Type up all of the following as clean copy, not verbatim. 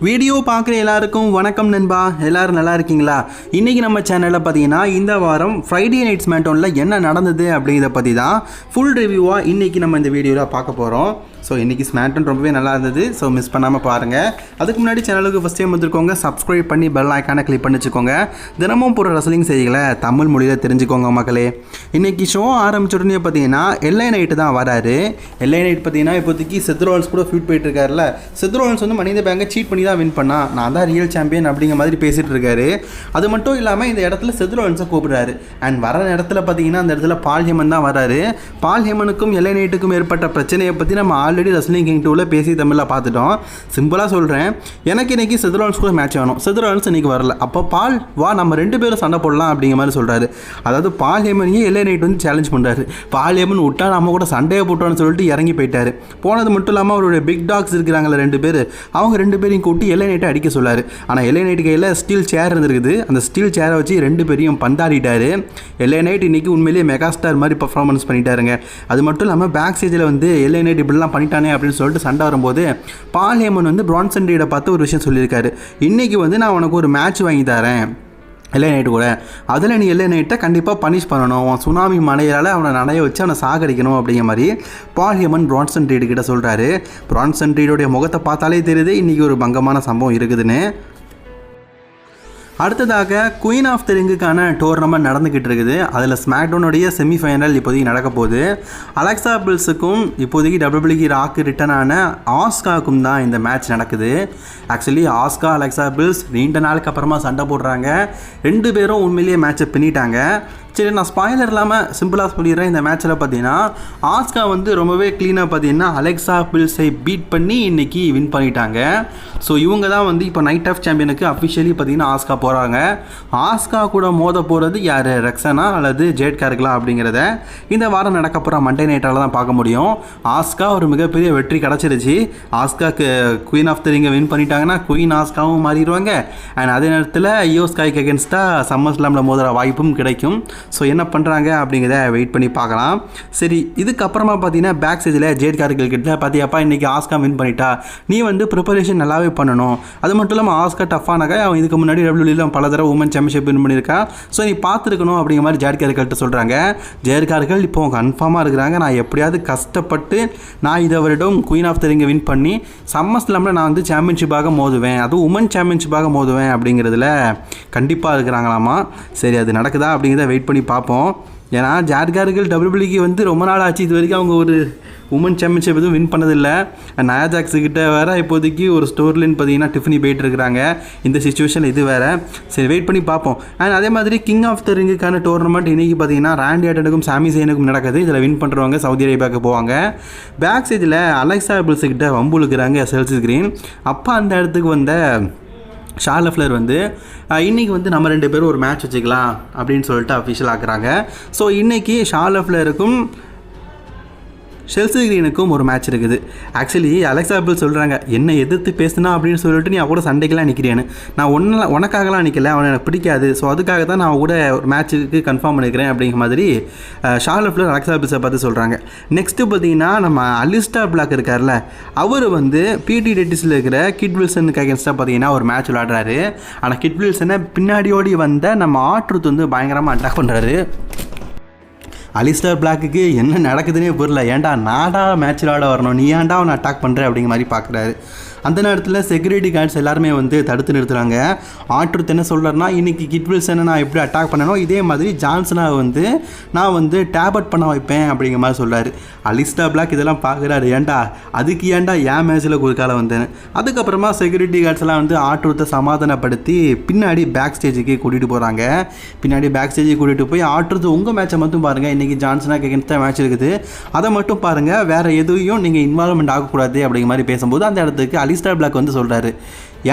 Video பார்க்குற எல்லாருக்கும் வணக்கம் நண்பா. எல்லோரும் நல்லா இருக்கீங்களா? இன்றைக்கி நம்ம சேனலில் பார்த்தீங்கன்னா இந்த வாரம் ஃப்ரைடே நைட் ஸ்மாக்டவுனில் என்ன நடந்தது அப்படிங்கிறத பற்றி தான் ஃபுல் ரிவ்யூவாக இன்றைக்கி நம்ம இந்த வீடியோவில் பார்க்க போகிறோம். ஸோ இன்றைக்கி ஸ்மாக்டவுன் ரொம்பவே நல்லா இருந்தது. ஸோ மிஸ் பண்ணாமல் பாருங்கள். அதுக்கு முன்னாடி சேனலுக்கு ஃபஸ்ட் டைம் வந்துருக்கோங்க, சப்ஸ்கிரைப் பண்ணி பெல் ஐக்கானை கிளிக் பண்ணி வச்சுக்கோங்க. தினமும் போகிற ரெஸ்லிங் செய்திகளை தமிழ் மொழியில் தெரிஞ்சுக்கோங்க மக்களே. இன்றைக்கி ஷோ ஆரம்பிச்ச உடனே பார்த்தீங்கன்னா எல்ஐ நைட்டு தான் வராரு. எல்ஐ நைட் பார்த்தீங்கன்னா இப்போதைக்கு செத் ரோலன்ஸ் கூட ஃபீட் போயிட்டு இருக்காருல்ல. செத் ரோலன்ஸ் வந்து மணி இந்த பேங்கை சீட் பண்ணி தான் வின் பண்ணா, நான் தான் ரியல் சாம்பியன் அப்படிங்கிற மாதிரி பேசிகிட்டு இருக்காரு. அது மட்டும் இல்லாமல் இந்த இடத்துல செத் ரோலன்ஸை கூப்பிடுறாரு. அண்ட் வர இடத்துல பார்த்தீங்கன்னா அந்த இடத்துல பால் ஹேமன் தான் வராரு. பால் ஹேமனுக்கும் எல்ஐ நைட்டுக்கும் ஏற்பட்ட பிரச்சனையை பற்றி நம்ம ஆல்ரெடி ரெஸ்லிங் கிங் 2ல பேசி தமிழில் பார்த்துட்டோம். சிம்பிளாக சொல்கிறேன், எனக்கு இன்றைக்கி செத் ரோலன்ஸ் கூட மேட்ச் வேணும். செத் ரோலன்ஸ் இன்றைக்கி வரல. அப்போ பால் வா நம்ம ரெண்டு பேரும் சண்டை போடலாம் அப்படிங்கிற மாதிரி சொல்கிறாரு. அதாவது பால் ஹேமனையே எல்ஐ நைட் வந்து சேலஞ்ச் பண்ணுறாரு. பால் ஹேமன் விட்டா நம்ம கூட சண்டையை போட்டோன்னு சொல்லிட்டு இறங்கி போயிட்டார். போனது மட்டும் இல்லாமல் அவருடைய பிக் டாக்ஸ் இருக்கிறாங்களே ரெண்டு பேர், அவங்க ரெண்டு பேரையும் கூட்டி எல்ஐ நைட்டை அடிக்க சொல்லார். ஆனால் எல்ஐ நைட் கையில் ஸ்டீல் சேர் இருந்திருக்குது. அந்த ஸ்டீல் சேரை வச்சு ரெண்டு பேரையும் பந்தாடிட்டார். எல்ஐ நைட் இன்றைக்கி உண்மையிலேயே மெகா ஸ்டார் மாதிரி பர்ஃபார்மன்ஸ் பண்ணிட்டாருங்க. அது மட்டும் இல்லாமல் பேக் ஸ்டேஜில் வந்து எல்ஐ நைட் இப்படிலாம் பண்ணிட்டானே அப்படின்னு சொல்லிட்டு சண்டை வரும்போது பால் ஹேமன் வந்து பிரான்சன் ரீடை பார்த்து ஒரு விஷயம் சொல்லியிருக்காரு. இன்றைக்கி வந்து நான் உனக்கு ஒரு மேட்ச் வாங்கி தரேன் எல்ஐ நைட்டு கூட, அதில் நீ எல்ஐ நைட்டை கண்டிப்பாக பனிஷ் பண்ணணும், சுனாமி மலையால் அவனை நனைய வச்சு அவனை சாகடிக்கணும் அப்படிங்கிற மாதிரி பால் ஹேமன் பிரான்சன் ரீடு கிட்ட சொல்கிறாரு. பிரான்சன் ரீடோடைய முகத்தை பார்த்தாலே தெரியுது இன்றைக்கி ஒரு பங்கமான சம்பவம் இருக்குதுன்னு. அடுத்ததாக குயின் ஆஃப் த ரிங்குக்கான டோர்னமெண்ட் நடந்துக்கிட்டு இருக்குது. அதில் ஸ்மாக்டவுனுடைய செமிஃபைனல் இப்போதைக்கு நடக்க போகுது. அலெக்சா பில்ஸுக்கும் இப்போதைக்கு WWE ராக்கு ரிட்டன் ஆன ஆஸ்காவுக்கும் தான் இந்த மேட்ச் நடக்குது. ஆக்சுவலி ஆஸ்கா அலெக்சா பில்ஸ் நீண்ட நாளுக்கு அப்புறமா சண்டை போடுறாங்க. ரெண்டு பேரும் உண்மையிலேயே மேட்சை பின்னிட்டாங்க. சரி, நான் ஸ்பாய்லர் இல்லாமல் சிம்பிளாக சொல்லிடுறேன். இந்த மேட்ச்சில் பார்த்தீங்கன்னா ஆஸ்கா வந்து ரொம்பவே க்ளீனாக பார்த்தீங்கன்னா அலெக்சா பில்ஸை பீட் பண்ணி இன்றைக்கி வின் பண்ணிட்டாங்க. ஸோ இவங்க தான் வந்து இப்போ நைட் ஆஃப் சாம்பியனுக்கு அஃபிஷியலி பார்த்தீங்கன்னா ஆஸ்கா போகிறாங்க. ஆஸ்கா கூட மோத போகிறது யார், ரெக்ஸனா அல்லது ஜேட் கார்கலா அப்படிங்கிறத இந்த வாரம் நடக்க போகிற மண்டே நைட்டால் தான் பார்க்க முடியும். ஆஸ்கா ஒரு மிகப்பெரிய வெற்றி கிடச்சிருச்சு. ஆஸ்காக்கு குயின் ஆஃப் த ரிங்கை வின் பண்ணிட்டாங்கன்னா குயின் ஆஸ்காவும் மாறிடுவாங்க. அண்ட் அதே நேரத்தில் ஈயோ ஸ்கைக்கு அகேன்ஸ்டாக சம்மர் ஸ்லாமில் மோதுற வாய்ப்பும் கிடைக்கும். ஸோ என்ன பண்ணுறாங்க அப்படிங்கிறத வெயிட் பண்ணி பார்க்கலாம். சரி, இதுக்கப்புறமா பார்த்தீங்கன்னா பேக் ஸ்டேஜில் ஜேட் கார்கில் கிட்ட பார்த்தியாப்பா இன்றைக்கி ஆஸ்கா வின் பண்ணிட்டா, நீ வந்து ப்ரிப்பரேஷன் நல்லாவே பண்ணணும். அது மட்டும் இல்லாமல் ஆஸ்கா டஃப்பானாக்கா அவன் இதுக்கு முன்னாடி WWE பல தடவை உமன் சாம்பியன்ஷிப் வின் பண்ணியிருக்கா. ஸோ நீ பார்த்துருக்கணும் அப்படிங்கிற மாதிரி ஜேட் கார்கில்கிட்ட சொல்கிறாங்க. ஜேட் கார்கில் இப்போ கன்ஃபார்மாக இருக்கிறாங்க, நான் எப்படியாவது கஷ்டப்பட்டு நான் இதை வருடம் குயின் ஆஃப் த ரிங்கை வின் பண்ணி சம்மர் ஸ்லாமில் நான் வந்து சாம்பியன்ஷிப்பாக மோதுவேன், அதுவும் உமன் சாம்பியன்ஷிப்பாக மோதுவேன் அப்படிங்கிறதுல கண்டிப்பாக இருக்கிறாங்களாமா. சரி, அது நடக்குதா அப்படிங்கிறத வெயிட் பண்ணி பார்ப்போம். ஏன்னா ஜேட் கார்கில் WWE வந்து ரொம்ப நாள் ஆச்சு, இது வரைக்கும் அவங்க ஒரு உமன் சாம்பியன்ஷிப் எதுவும் வின் பண்ணதில்லை. நயா ஜாக்ஸுக்கிட்ட வேறு இப்போதைக்கு ஒரு ஸ்டோர்லின்னு பார்த்தீங்கன்னா டிஃபனி போயிட்டு இருக்கிறாங்க. இந்த சிச்சுவேஷன் இது வேறு. சரி, வெயிட் பண்ணி பார்ப்போம். அண்ட் அதே மாதிரி கிங் ஆஃப் த ரிங்குக்கான டோர்னமெண்ட் இன்றைக்கி பார்த்தீங்கன்னா ராண்டி ஆர்டனுக்கும் சாமி சேனுக்கும் நடக்குது. இதில் வின் பண்ணுறவங்க சவுதி அரேபியாவுக்கு போவாங்க. பேக் சைடில் அலெக்சா பில்ஸுக்கிட்ட வம்புழுக்கிறாங்க செல்சி கிரீன். அப்போ அந்த இடத்துக்கு வந்த ஷார்லட் ஃப்ளேர் வந்து இன்றைக்கி வந்து நம்ம ரெண்டு பேரும் ஒரு மேட்ச் வச்சுக்கலாம் அப்படின்னு சொல்லிட்டு அஃபிஷியல் ஆக்குறாங்க. ஸோ இன்றைக்கி ஷார்லட் ஃப்ளேருக்கும் செல்சி கிரீனுக்கும் ஒரு மேட்ச் இருக்குது. ஆக்சுவலி அலெக்சா பில்ஸ் சொல்கிறாங்க, என்னை எதிர்த்து பேசுனா அப்படின்னு சொல்லிட்டு நீ கூட சண்டைக்கெல்லாம் நிற்கிறேன்னு. நான் உனக்காகலாம் நிற்கல, அவனை எனக்கு பிடிக்காது. ஸோ அதுக்காக தான் நான் கூட ஒரு மேட்ச்சுக்கு கன்ஃபார்ம் பண்ணிக்கிறேன் அப்படிங்கிற மாதிரி ஷார்லட் ஃப்ளேர் அலெக்சா பில்ஸை பார்த்து சொல்கிறாங்க. நெக்ஸ்ட்டு பார்த்தீங்கன்னா நம்ம அலிஸ்டார் பிளாக் இருக்கார்ல, அவர் வந்து பிடி டெட்டிஸில் இருக்கிற கிட் வில்சனுக்கு அகேன்ஸ்டாக பார்த்தீங்கன்னா ஒரு மேட்ச் விளையாடுறாரு. ஆனால் கிட் வில்சனை பின்னாடியோடி வந்த நம்ம ஆட்ருத் வந்து பயங்கரமாக அட்டாக் பண்ணுறாரு. அலிஸ்டார் பிளாக்குக்கு என்ன நடக்குதுன்னே புரியல. ஏன்டா நாடா மேட்ச் விளாட வரணும், நீ ஏன்டா அவனை அட்டாக் பண்ணுற அப்படிங்கிற மாதிரி பார்க்குறாரு. அந்த நேரத்தில் செக்யூரிட்டி கார்ட்ஸ் எல்லாருமே வந்து தடுத்து நிறுத்துகிறாங்க. ஆட்ருத் என்ன சொல்கிறாருன்னா, இன்றைக்கி கிட் வில்சனை நான் எப்படி அட்டாக் பண்ணணும், இதே மாதிரி ஜான்சனாக வந்து நான் வந்து டேபட் பண்ண வைப்பேன் அப்படிங்கிற மாதிரி சொல்கிறாரு. அலிஸ்டார் பிளாக் இதெல்லாம் பார்க்குறாரு, ஏன்டா அதுக்கு ஏன்டா ஏன் மேட்ச்சில் குறுக்கால வந்தேன்னு. அதுக்கப்புறமா செக்யூரிட்டி கார்ட்ஸ் எல்லாம் வந்து ஆட்ருத்தை சமாதானப்படுத்தி பின்னாடி பேக் ஸ்டேஜுக்கு கூட்டிகிட்டு போகிறாங்க. பின்னாடி பேக் ஸ்டேஜுக்கு கூட்டிகிட்டு போய் ஆட்ருத்து உங்கள் மேட்சை மட்டும் பாருங்கள், இன்றைக்கி ஜான்சனாக அகேன்ஸ்டாக மேட்ச் இருக்குது, அதை மட்டும் பாருங்கள், வேறு எதுவும் நீங்கள் இன்வால்வ்மெண்ட் ஆகக்கூடாது அப்படிங்கிற மாதிரி பேசும்போது அந்த இடத்துக்கு அலிஸ்டார் பிளாக் வந்து சொல்கிறாரு,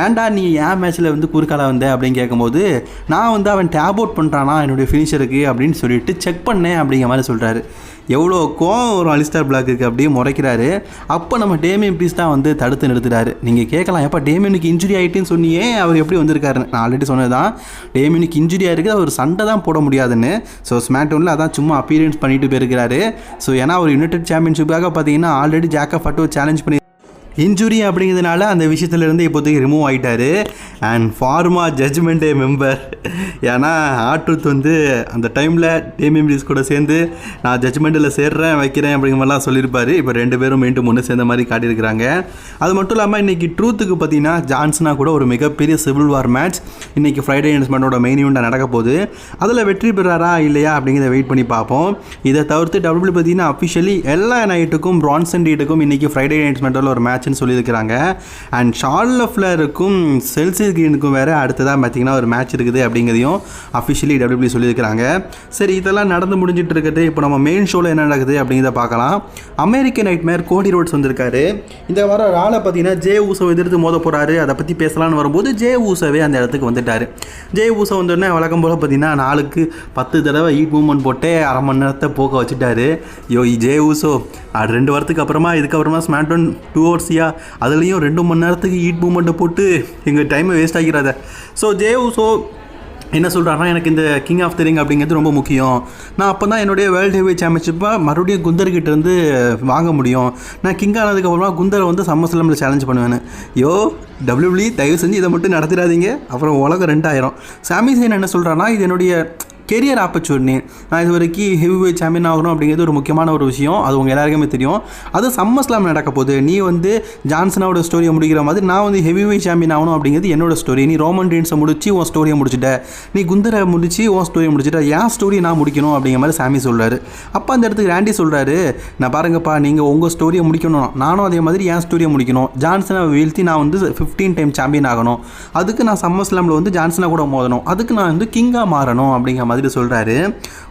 ஏன்டா நீ ஏன் மேட்ச்சில் வந்து குறுக்கால வந்த அப்படின்னு கேட்கும்போது, நான் வந்து அவன் டேப் அவுட் பண்ணுறானா என்னுடைய ஃபினிஷருக்கு அப்படின்னு சொல்லிட்டு செக் பண்ணேன் அப்படிங்கிற மாதிரி சொல்கிறாரு. எவ்வளோ கோவம் ஒரு அலிஸ்டார் பிளாக்குக்கு அப்படியே முறைக்கிறாரு. அப்போ நம்ம டேமியன் ப்ரீஸ்ட் தான் வந்து தடுத்து நிறுத்துறாரு. நீங்கள் கேட்கலாம், எப்போ டேமியனுக்கு இன்ஜுரி ஆகிட்டுன்னு சொன்னியே, அவர் எப்படி வந்திருக்காருன்னு. நான் ஆல்ரெடி சொன்னது தான், டேமியனுக்கு இன்ஜுரி ஆகிருக்கு, அவர் சண்டை தான் போட முடியாதுன்னு. ஸோ ஸ்மாக்டவுனில் அதான் சும்மா அப்பீரியன்ஸ் பண்ணிட்டு போயிருக்கிறாரு. ஸோ ஏன்னா ஒரு யுனைடெட் சாம்பியன்ஷிப்புக்காக பார்த்தீங்கன்னா ஆல்ரெடி ஜாக்கப் ஃபட்டோ சேலஞ்ச் பண்ணி இன்ஜுரி அப்படிங்கிறதுனால அந்த விஷயத்துலேருந்து இப்போதைக்கு ரிமூவ் ஆகிட்டார். அண்ட் ஃபார்மா ஜட்ஜ்மெண்ட்டே மெம்பர், ஏன்னா ஆட்ருத் வந்து அந்த டைமில் டேமியன் பிரிஸ்ட் கூட சேர்ந்து நான் ஜட்ஜ்மெண்ட்டில் சேர்றேன் வைக்கிறேன் அப்படிங்கிற மாதிரிலாம் சொல்லியிருப்பார். இப்போ 2 பேரும் மீண்டும் ஒன்று சேர்ந்த மாதிரி காட்டியிருக்கிறாங்க. அது மட்டும் இல்லாமல் இன்றைக்கி ட்ரூத்துக்கு பார்த்தீங்கன்னா ஜான்சனா கூட ஒரு மிகப்பெரிய சிவில் வார் மேட்ச் இன்றைக்கி ஃப்ரைடே அனௌன்ஸ்மெண்ட்டோட மெயின் ஈவெண்ட்டாக நடக்க போகுது. அதில் வெற்றி பெறாரா இல்லையா அப்படிங்கிறத வெயிட் பண்ணி பார்ப்போம். இதை தவிர்த்து WWE பார்த்தீங்கன்னா அஃபிஷியலி எல்லா நைட்டுக்கும் பிரான்சன் ரீடுக்கும் இன்றைக்கி ஃப்ரைடே அனௌன்ஸ்மெண்ட்டில் ஒரு மேட்ச்னு சொல்லியிருக்கிறாங்க. அண்ட் ஷார்லட் ஃப்ளேருக்கும் செல்சி கிரீனுக்கும் வேறு அடுத்ததாக பார்த்தீங்கன்னா ஒரு மேட்ச் இருக்குது அப்படிங்கிறதையும் அஃபிஷியலி WWE சொல்லியிருக்கிறாங்க. சரி, இதெல்லாம் நடந்து முடிஞ்சிட்டு இருக்குது. இப்போ நம்ம மெயின் ஷோவில் என்ன நடக்குது அப்படிங்கிறத பார்க்கலாம். அமெரிக்கன் நைட்மேர் கோடி ரோட்ஸ் வந்திருக்காரு. இந்த வாரம் ராலை பார்த்தீங்கன்னா ஜே ஊசோ எதிர்த்து மோத போகிறாரு. அதை பற்றி பேசலான்னு வரும்போது ஜே ஊசோவே அந்த இடத்துக்கு வந்துட்டார். ஜே ஊசோ வந்தோடனே வழக்கம் போல் பார்த்தீங்கன்னா 4க்கு 10 தடவை ஈட் மூவ்மெண்ட் போட்டு அரை மணி நேரத்தை போக்க வச்சுட்டாரு. ஜே ஊசோ 2 வாரத்துக்கு அப்புறமா இதுக்கப்புறமா ஸ்மாக்டவுன் 2 ஹவர்ஸியா, அதுலேயும் 2 மணி நேரத்துக்கு ஈட் மூவ்மெண்ட்டை போட்டு எங்கள் டைமை வேஸ்ட் ஆகிறாத. ஸோ ஜே ஊசோ என்ன சொல்கிறாருன்னா, எனக்கு இந்த கிங் ஆஃப் தி ரிங் அப்படிங்கிறது ரொம்ப முக்கியம். நான் அப்போ தான் என்னுடைய வேர்ல்டு ஹெவி சாம்பியன்ஷிப்பை மறுபடியும் குந்தர்கிட்ட இருந்து வாங்க முடியும். நான் கிங் ஆனதுக்கப்புறமா குந்தரை வந்து சம்மர்ஸ்லாமில் சேலஞ்ச் பண்ணுவேன். WWE தயவு செஞ்சு இதை மட்டும் நடத்திடாதீங்க, அப்புறம் உலகம் 2 ஆயிரும். சாமி சைன் என்ன சொல்கிறான்னா, இது என்னுடைய கெரியர் ஆப்பர்ச்சுனிட்டி. நான் இது வரைக்கும் ஹெவி வெயிட் சாம்பியன் ஆகணும் அப்படிங்கிறது ஒரு முக்கியமான ஒரு விஷயம். அது உங்கள் எல்லாருக்குமே தெரியும். அது சம்மர்ஸ்லாம் நடக்க போகுது. நீ வந்து ஜான்சனோட ஸ்டோரியை முடிக்கிற மாதிரி நான் வந்து ஹெவி வெயிட் சாம்பியன் ஆகணும் அப்படிங்கிறது என்னோட ஸ்டோரி. நீ ரோமன் ரீன்ஸை முடிச்சு உன் ஸ்டோரியை முடிச்சுட்ட, நீ குந்தரை முடிச்சு உன் ஸ்டோரியை முடிச்சுட்ட, என் ஸ்டோரியை நான் முடிக்கணும் அப்படிங்கிற மாதிரி சாமி சொல்கிறாரு. அப்போ அந்த இடத்துக்கு ராண்டி சொல்கிறாரு, நான் பாருங்கப்பா, நீங்கள் உங்கள் ஸ்டோரியை முடிக்கணும், நானும் அதே மாதிரி என் ஸ்டோரியை முடிக்கணும். ஜான்சனை வீழ்த்தி நான் வந்து 15 டைம் சாம்பியன் ஆகணும். அதுக்கு நான் சம்மர்ஸ்லாமில் வந்து ஜான்சனை கூட மோதணும். அதுக்கு நான் வந்து கிங்காக மாறணும் அப்படிங்கிற மாதிரி சொல்கிறாரு.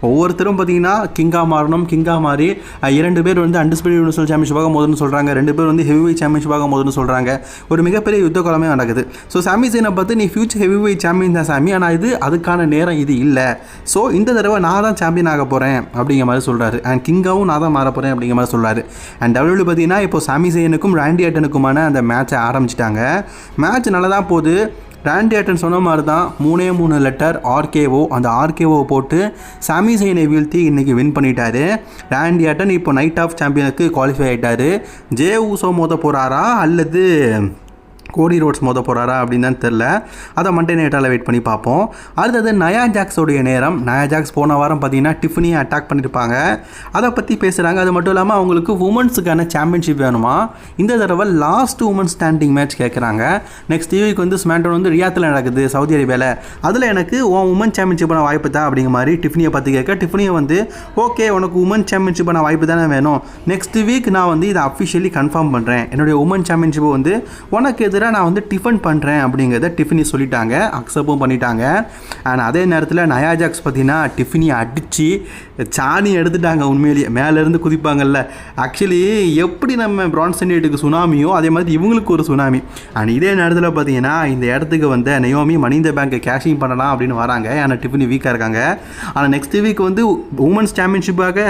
ஒவ்வொருத்தரும் பார்த்தீங்கன்னா கிங்காக மாறணும், கிங்காக மாறி 2 பேர் வந்து அன்டிஸ்பியூட்டட் யூனிவர்சல் சாம்பியன்ஷிப்பாக மோதுன்னு சொல்கிறாங்க, 2 பேர் வந்து ஹெவி வெயிட் சாம்பியன்ஷிப்பாக மோதுன்னு சொல்கிறாங்க. ஒரு மிகப்பெரிய யுத்த காலமே நடக்குது. ஸோ சாமி சைனை பார்த்து நீ ஃபியூச்சர் ஹெவி வெயிட் சாம்பியன் தான் சாமி, ஆனால் இது அதுக்கான நேரம் இது இல்லை. ஸோ இந்த தடவை நான் தான் சாம்பியன் ஆக போகிறேன் அப்படிங்கிற மாதிரி சொல்கிறாரு. அண்ட் கிங்காகவும் நான் தான் மாற போகிறேன் அப்படிங்கிற மாதிரி சொல்கிறாரு. அண்ட் WWE பார்த்தீங்கன்னா இப்போ சாமி சைனுக்கும் ராண்டி ஆர்டனுக்குமான அந்த மேட்சை ஆரம்பிச்சிட்டாங்க. மேட்ச் நல்லா தான் போகுது. ராண்டி ஆர்டன் சொன்ன மாதிரி தான் 3 லெட்டர் RKO, அந்த RKO போட்டு சாமி சைனை வீழ்த்தி இன்றைக்கி வின் பண்ணிட்டாரு. ராண்டி ஆர்டன் இப்போ நைட் ஆஃப் சாம்பியனுக்கு குவாலிஃபை ஆகிட்டார். ஜே ஊசோ மோத போகிறாரா அல்லது கோடி ரோட்ஸ் மோத போகிறாரா அப்படின்னு தான் தெரில. அதை மண்டே நைட்டால் வெயிட் பண்ணி பார்ப்போம். அடுத்தது நயா ஜாக்ஸோடைய நேரம். நயா ஜாக்ஸ் போன வாரம் பார்த்தீங்கன்னா டிஃபனியை அட்டாக் பண்ணியிருப்பாங்க, அதை பற்றி பேசுகிறாங்க. அது மட்டும் இல்லாமல் அவங்களுக்கு உமன்ஸுக்கான சாம்பியன்ஷிப் வேணுமா, இந்த தடவை லாஸ்ட் உமன் ஸ்டாண்டிங் மேட்ச் கேட்குறாங்க. நெக்ஸ்ட் வீக் வந்து ஸ்மாக்டவுன் வந்து ரியாத்தில் நடக்குது, சவுதி அரேபியாவில். அதில் எனக்கு உமன் சாம்பியன்ஷிப்பான வாய்ப்பு தான் அப்படிங்கிற மாதிரி டிஃபனியை பார்த்து கேட்க, டிஃபனியை வந்து ஓகே உனக்கு உமன் சாம்பியன்ஷிப்பான வாய்ப்பு தானே வேணும், நெக்ஸ்ட் வீக் நான் வந்து இதை அஃபிஷியலி கன்ஃபார்ம் பண்ணுறேன், என்னுடைய உமன் சாம்பியன்ஷிப்பை வந்து உனக்கு நான் வந்து டிஃபன் பண்ணுறேன் அப்படிங்கிறத டிஃபினி சொல்லிட்டாங்க, அக்செப்டும் பண்ணிட்டாங்க. அண்ட் அதே நேரத்தில் நயா ஜாக்ஸ் பார்த்தீங்கன்னா டிஃபினியை அடித்து சாணி எடுத்துட்டாங்க. உண்மையிலேயே மேலேருந்து குதிப்பாங்கல்ல, ஆக்சுவலி எப்படி நம்ம பிரான்சன் ரீடுக்கு சுனாமியோ அதே மாதிரி இவங்களுக்கு ஒரு சுனாமி. அண்ட் இதே நேரத்தில் பார்த்தீங்கன்னா இந்த இடத்துக்கு வந்து நயோமி மணி இந்த பேங்கை கேஷிங் பண்ணலாம் அப்படின்னு வராங்க. ஆனால் டிஃபினி வீக்காக இருக்காங்க. ஆனால் நெக்ஸ்ட் வீக் வந்து உமன்ஸ் சாம்பியன்ஷிப்பாக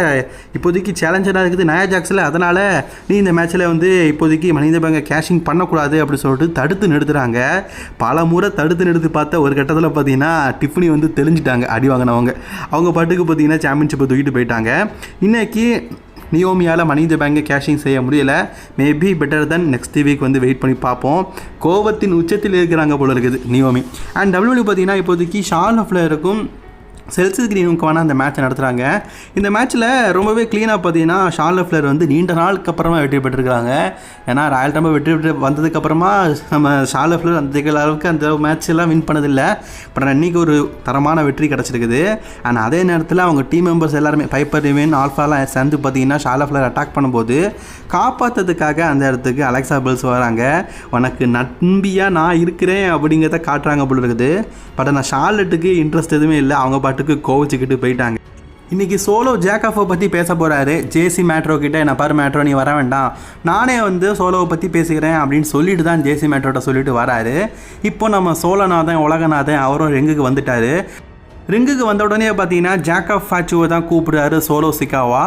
இப்போதைக்கு சேலஞ்சராக இருக்குது நயா ஜாக்ஸில். அதனால் நீ இந்த மேட்ச்சில் வந்து இப்போதைக்கு மணி இந்த பேங்கை கேஷிங் பண்ணக்கூடாது அப்படின்னு சொல்லிட்டு தடுத்து நிறுத்துறாங்க. பல முறை தடுத்து நிறுத்தி பார்த்த ஒரு கட்டத்தில் பார்த்தீங்கன்னா டிஃபனி வந்து தெளிஞ்சிட்டாங்க, அடி வாங்கினவங்க. அவங்க பாட்டுக்கு பார்த்தீங்கன்னா சாம்பியன்ஷிப்பை தூக்கிட்டு போயிட்டாங்க. இன்றைக்கி நியோமியால் மணி இந்த பேங்கை கேஷிங் செய்ய முடியலை. Maybe better then next week வந்து வெயிட் பண்ணி பார்ப்போம். கோவத்தின் உச்சத்தில் இருக்கிறாங்க போல இருக்குது நியோமி. அண்ட் WWE பார்த்தீங்கன்னா இப்போதைக்கு ஷார்லட் ஃப்ளேருக்கும் செல்சி கிரீனுக்கான அந்த மேட்சை நடத்துகிறாங்க. இந்த மேட்ச்சில் ரொம்பவே க்ளீனாக பார்த்தீங்கன்னா ஷார்லட் ஃப்ளேர் வந்து நீண்ட நாளுக்கு அப்புறமா வெற்றி பெற்றிருக்காங்க. ஏன்னா ராயல் ரம்பிள் வெற்றி பெற்று வந்ததுக்கப்புறமா நம்ம ஷார்லட் ஃப்ளேர் அந்த அளவுக்கு அந்த மேட்ச் எல்லாம் வின் பண்ணதில்லை. பட் இன்றைக்கி ஒரு தரமான வெற்றி கிடச்சிருக்குது. அண்ட் அதே நேரத்தில் அவங்க டீம் மெம்பர்ஸ் எல்லாருமே பைப்பர் ரிவன் ஆல்ஃபாலாம் சேர்ந்து பார்த்தீங்கன்னா ஷார்லட் ஃப்ளேர் அட்டாக் பண்ணும்போது காப்பாற்றுறதுக்காக அந்த இடத்துக்கு அலெக்சா பில்ஸ் வராங்க. உனக்கு நம்பியாக நான் இருக்கிறேன் அப்படிங்கிறத காட்டுறாங்க போல இருக்குது. பட் ஆனால் ஷார்லட்டுக்கு இன்ட்ரெஸ்ட் எதுவுமே இல்லை, அவங்க பாட்டுக்கு கோவிச்சுக்கிட்டு போயிட்டாங்க. இன்றைக்கி சோலோ ஜேக்காஃபை பற்றி பேச போகிறாரு. ஜேசி மேட்ரோ கிட்டே என்ன பாரு மேட்ரோ நீ வர வேண்டாம், நானே வந்து சோலோவை பற்றி பேசுகிறேன் அப்படின்னு சொல்லிட்டு தான் ஜேசி மேட்ரோட்ட சொல்லிட்டு வராரு. இப்போ நம்ம சோழநாதன் உலகநாதன் அவரும் ரிங்குக்கு வந்துட்டார். ரிங்குக்கு வந்த உடனே பார்த்தீங்கன்னா ஜாக்கப் ஃபாச்சுவை தான் கூப்பிடுறாரு சோலோ சிக்காவா.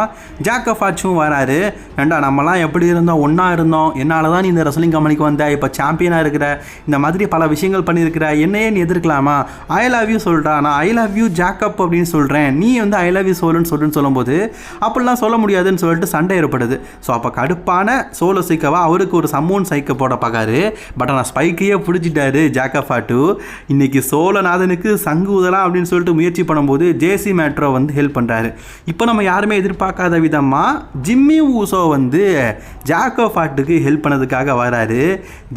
ஜாக்கப் ஃபாச்சுவும் வராரு. ஏண்டா நம்மலாம் எப்படி இருந்தோம், ஒன்றா இருந்தோம், என்னால் தான் நீ இந்த ரெஸ்லிங் கம்பெனிக்கு வந்த, இப்போ சாம்பியனாக இருக்கிற, இந்த மாதிரி பல விஷயங்கள் பண்ணியிருக்கிற, என்னையே நீ எதிர்க்கலாமா, ஐ லவ் யூ சொல்கிறா, நான் ஐ லவ் யூ ஜாக்கப் அப்படின்னு சொல்கிறேன், நீ வந்து ஐ லவ் யூ சோலுன்னு சொல்லும்போது அப்படிலாம் சொல்ல முடியாதுன்னு சொல்லிட்டு சண்டை ஏற்படுது. ஸோ அப்போ கடுப்பான சோலோ சிக்காவா அவருக்கு ஒரு சம்மோன் சைக்கை போட பார்க்காரு. பட் ஆனால் ஸ்பைக்கையே பிடிச்சிட்டாரு ஜாக்கப் ஃபாட்டு. இன்னைக்கு சோலநாதனுக்கு சங்கு ஊதலாம் அப்படின்னு சொல்லிட்டு முயற்சி பண்ணும்போது ஜேசி மேட்ரோ வந்து ஹெல்ப் பண்ணுறாரு. இப்போ நம்ம யாருமே எதிர்பார்க்காத விதமாக ஜிம்மி ஊசோ வந்து ஜாக்கப் ஃபாட்டுக்கு ஹெல்ப் பண்ணதுக்காக வராரு.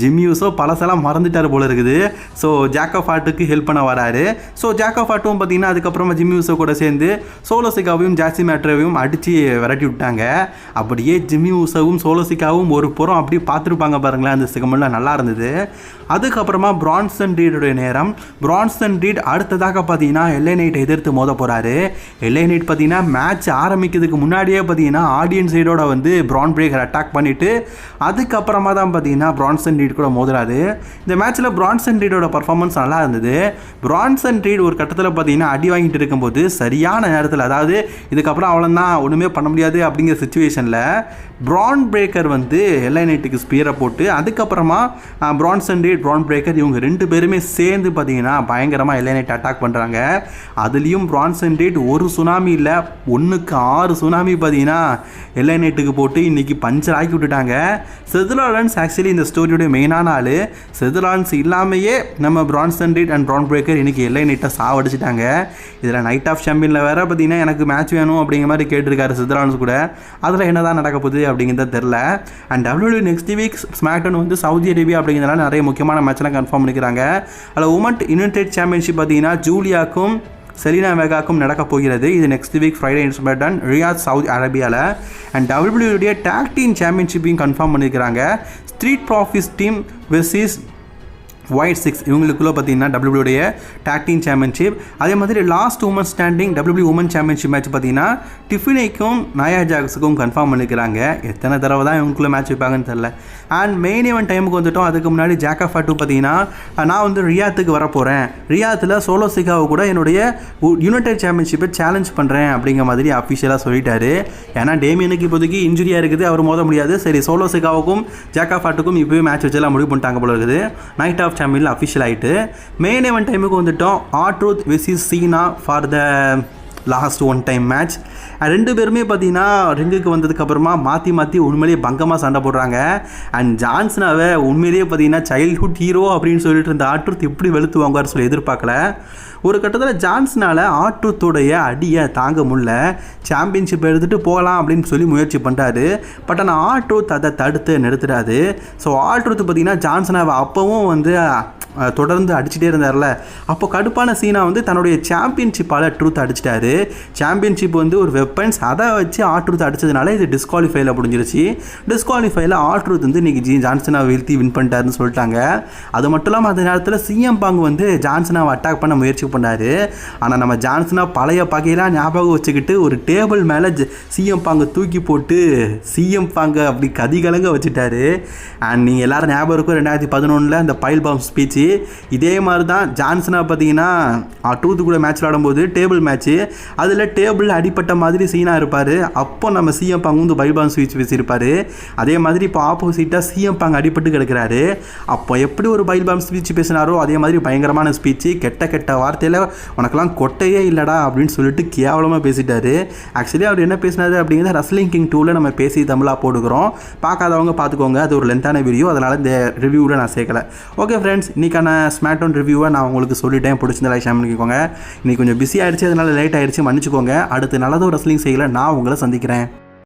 ஜிம்மி ஊசோ பழசெல்லாம் மறந்துட்டார் போல இருக்குது. ஸோ ஜாக்கப் ஃபாட்டுக்கு ஹெல்ப் பண்ண வராரு. ஸோ ஜாக்கப் ஃபாட்டும் பார்த்தீங்கன்னா அதுக்கப்புறமா ஜிம்மி ஊசோ கூட சேர்ந்து சோலோ சிக்காவையும் ஜாசி மேட்ரோவையும் அடித்து விரட்டி விட்டாங்க. அப்படியே ஜிம்மி ஊசோவும் சோலோ சிக்காவும் ஒரு புறம் அப்படியே பார்த்துருப்பாங்க பாருங்களேன். அந்த செகமெண்ட்லாம் நல்லா இருந்தது. அதுக்கப்புறமா பிரான்சன் ரீடுடைய நேரம். பிரான்சன் ரீட் அடுத்ததாக பார்த்தீங்கன்னா எல்ஏ நைட்டை எதிர்த்து மோத போகிறாரு. எல்ஏ நைட் பார்த்தீங்கன்னா மேட்ச் ஆரம்பிக்கிறதுக்கு முன்னாடியே பார்த்தீங்கன்னா ஆடியன்ஸ் சைடோட வந்து பிரான் பிரேக்கர் அட்டாக் பண்ணிவிட்டு அதுக்கப்புறமா தான் பார்த்தீங்கன்னா பிரான்சன் ரீட் கூட மோதுறாரு. இந்த மேட்ச்சில் பிரான்சன் ரீடோட பர்ஃபார்மன்ஸ் நல்லா இருந்தது. பிரான்சன் ரீட் ஒரு கட்டத்தில் பார்த்தீங்கன்னா அடி வாங்கிட்டு இருக்கும்போது சரியான நேரத்தில், அதாவது இதுக்கப்புறம் அவ்வளோதான் ஒன்றுமே பண்ண முடியாது அப்படிங்கிற சுச்சுவேஷனில் பிரான் பிரேக்கர் வந்து எல்ஏ நைட்டுக்கு ஸ்பியரை போட்டு அதுக்கப்புறமா பிரான்சன் ரீட் பிரான் பிரேக்கர் இவங்க ரெண்டு பேருமே சேர்ந்து பார்த்தீங்கன்னா பயங்கரமாக எல்ஏ நைட் அட்டாக் பண்ணுறாங்க. அதுலேயும் பிரான்சன் ரீட் ஒரு சுனாமி இல்லை 1க்கு 6 சுனாமி பார்த்தீங்கன்னா எல்ஏ நைட்டுக்கு போட்டு இன்றைக்கி பஞ்சர் ஆக்கி விட்டுட்டாங்க. செதுலாலன்ஸ் ஆக்சுவலி இந்த ஸ்டோரியோடைய மெயினான ஆள். செதுலாலன்ஸ் இல்லாமையே நம்ம Branson read and PRAN breaker இன்றைக்கி எல்ஏ நைட்டை சாவடிச்சிட்டாங்க. இதில் நைட் ஆஃப் சாம்பியனில் வேறு பார்த்தீங்கன்னா எனக்கு மேட்ச் வேணும் அப்படிங்கிற மாதிரி கேட்டிருக்காரு செதுலாலன்ஸ் கூட. அதில் என்ன தான் நடக்க போகுது அப்படிங்கிறத தெரில. And WWE next week SmackDown வந்து சவுதி அரேபியா அப்படிங்கிறதுனால நிறைய முக்கியமான மேட்ச்லாம் கன்ஃபார்ம் பண்ணிக்கிறாங்க. அதில் உமன் யுனைடெட் சாம்பியன்ஷிப் பார்த்தீங்கன்னா ஜூலியாக்கும் செலினா வெகாக்கும் நடக்க போகிறது. இது next week Friday in SmackDown Riyadh Saudi அரேபியாவில். அண்ட் WWE டாக் டீம் சாம்பியன்ஷிப்பையும் கன்ஃபார்ம் பண்ணியிருக்கிறாங்க. Street Profits team versus Wyatt 6 இவங்களுக்குள்ளே பார்த்தீங்கன்னா WWE டாக் டீம் சாம்பியன்ஷிப். அதே மாதிரி last woman standing WWE women championship match பார்த்தீங்கன்னா டிஃபினைக்கும் நயா ஜாக்ஸுக்கும் கன்ஃபார்ம் பண்ணிக்கிறாங்க. எத்தனை தடவை தான் இவங்களுக்குள்ளே மேட்ச் வைப்பாங்கன்னு தெரில. அண்ட் மெயின் ஈவென்ட் டைமுக்கு வந்துட்டோம். அதுக்கு முன்னாடி ஜாக்கப் ஃபாட்டு பார்த்தீங்கன்னா நான் வந்து ரியாத்துக்கு வரப்போகிறேன், ரியாத்தில் சோலோ சிக்காவை கூட என்னுடைய யுனைடெட் சாம்பியன்ஷிப்பை சேலஞ்ச் பண்ணுறேன் அப்படிங்கிற மாதிரி அஃபிஷியலாக சொல்லிட்டாரு. ஏன்னா டேமியனுக்கு இப்போதைக்கு இன்ஜுரியாக இருக்குது, அவர் மோத முடியாது. சரி சோலோ சிக்காவுக்கும் ஜாக்கப் ஃபாட்டுக்கும் இப்போவே மேட்ச் வச்செல்லாம் முடிவு பண்ணிட்டாங்க போல இருக்குது. நைட் ஆஃப் சாம்பியனில் அஃபிஷியல் ஆகிட்டு மெயின் ஈவென்ட் டைமுக்கு வந்துட்டோம். R Truth versus Cena for the last one time match. ரெண்டு பேருமே பார்த்தீங்கன்னா ரிங்குக்கு வந்ததுக்கப்புறமா மாற்றி உண்மையிலேயே பங்கமாக சண்டை போடுறாங்க. அண்ட் ஜான்சனாவை உண்மையிலேயே பார்த்தீங்கன்னா சைல்ட்ஹுட் ஹீரோ அப்படின்னு சொல்லிட்டு இருந்த ஆர்ட்ரூத் எப்படி வெளுத்து வாங்குவார் சொல்லி எதிர்பார்க்கல. ஒரு கட்டத்தில் ஜான்சனால் ஆர்ட்ரூத்தோடைய அடியை தாங்க முடியல. சாம்பியன்ஷிப் எடுத்துகிட்டு போகலாம் அப்படின்னு சொல்லி முயற்சி பண்ணுறாரு. பட் ஆனால் ஆர்ட்ரூத் அதை தடுத்து நிறுத்துறாரு. ஸோ ஆர்ட்ரூத் பார்த்தீங்கன்னா ஜான்சனாவை அப்போவும் வந்து தொடர்ந்து அடிச்சுட்டே இருந்தார்ல. அப்போ கடுப்பான சீனா வந்து தன்னுடைய சாம்பியன்ஷிப்பால் ட்ரூத் அடிச்சிட்டாரு. சாம்பியன்ஷிப் வந்து ஒரு வெப்பன்ஸ், அதை வச்சு ஆர்ட்ரூத் அடிச்சதுனால இது டிஸ்குவாலிஃபைல முடிஞ்சிருச்சு. டிஸ்குவாலிஃபைல ஆர்ட்ரூத் வந்து இன்றைக்கி ஜான்சனாவை வீழ்த்தி வின் பண்ணிட்டாருன்னு சொல்லிட்டாங்க. அது மட்டும் இல்லாமல் அந்த நேரத்தில் சிஎம் பாங் வந்து ஜான்சனாவை அட்டாக் பண்ண முயற்சி பண்ணார். ஆனால் நம்ம ஜான்சனா பழைய பகையெல்லாம் ஞாபகம் வச்சுக்கிட்டு ஒரு டேபிள் மேலே சிஎம் பாங்கை தூக்கி போட்டு சிஎம் பாங்கை அப்படி கதிகலங்க வச்சுட்டாரு. அண்ட் நீங்கள் எல்லோரும் ஞாபகம் இருக்கும் 2011 அந்த பைல் பாம் ஸ்பீச்சு. இதே மாதிரி தான் ஜான்சனா பார்த்தீங்கன்னா ட்ரூத் கூட மேட்ச் விளாடும்போது டேபிள் மேட்ச்சு, அதில் டேபிள் அடிப்பட்ட மாதிரி சீனா இருப்பார். அப்போ நம்ம சிஎம் பாங் வந்து பைபான் ஸ்பீச் பேசியிருப்பார். அதே மாதிரி இப்போ ஆப்போசிட்டாக சிஎம் பாங் அடிப்பட்டு கிடக்கிறாரு. அப்போ எப்படி ஒரு பைபான் ஸ்பீச் பேசினாரோ அதே மாதிரி பயங்கரமான ஸ்பீச்சு. கெட்ட வார்த்தையில் உனக்கெல்லாம் கொட்டையே இல்லைடா அப்படின்னு சொல்லிட்டு கேவலமாக பேசிட்டாரு. ஆக்சுவலி அவர் என்ன பேசினாரு அப்படிங்கிறத ரெஸ்லிங் கிங் 2ல் நம்ம பேசி தமிழாக போடுக்கிறோம். பார்க்காதவங்க பார்த்துக்கோங்க, அது ஒரு லென்த்தான வீடியோ, அதனால் இந்த ரிவ்யூவில் நான் சேர்க்கலை. ஓகே ஃப்ரெண்ட்ஸ், இன்றைக்கான ஸ்மாக்டவுன் ரிவ்யூவை நான் உங்களுக்கு சொல்லிட்டேன். பிடிச்சிருந்தா லைக் ஷேர் பண்ணிக்கோங்க. இன்றைக்கி கொஞ்சம் பிஸி ஆகிடுச்சு, அதனால் லேட் ஆகிடுச்சு, மன்னிச்சுக்கோங்க. அடுத்து நல்லதோ ரெஸ்லிங் செய்யலை நான் உங்களை சந்திக்கிறேன்.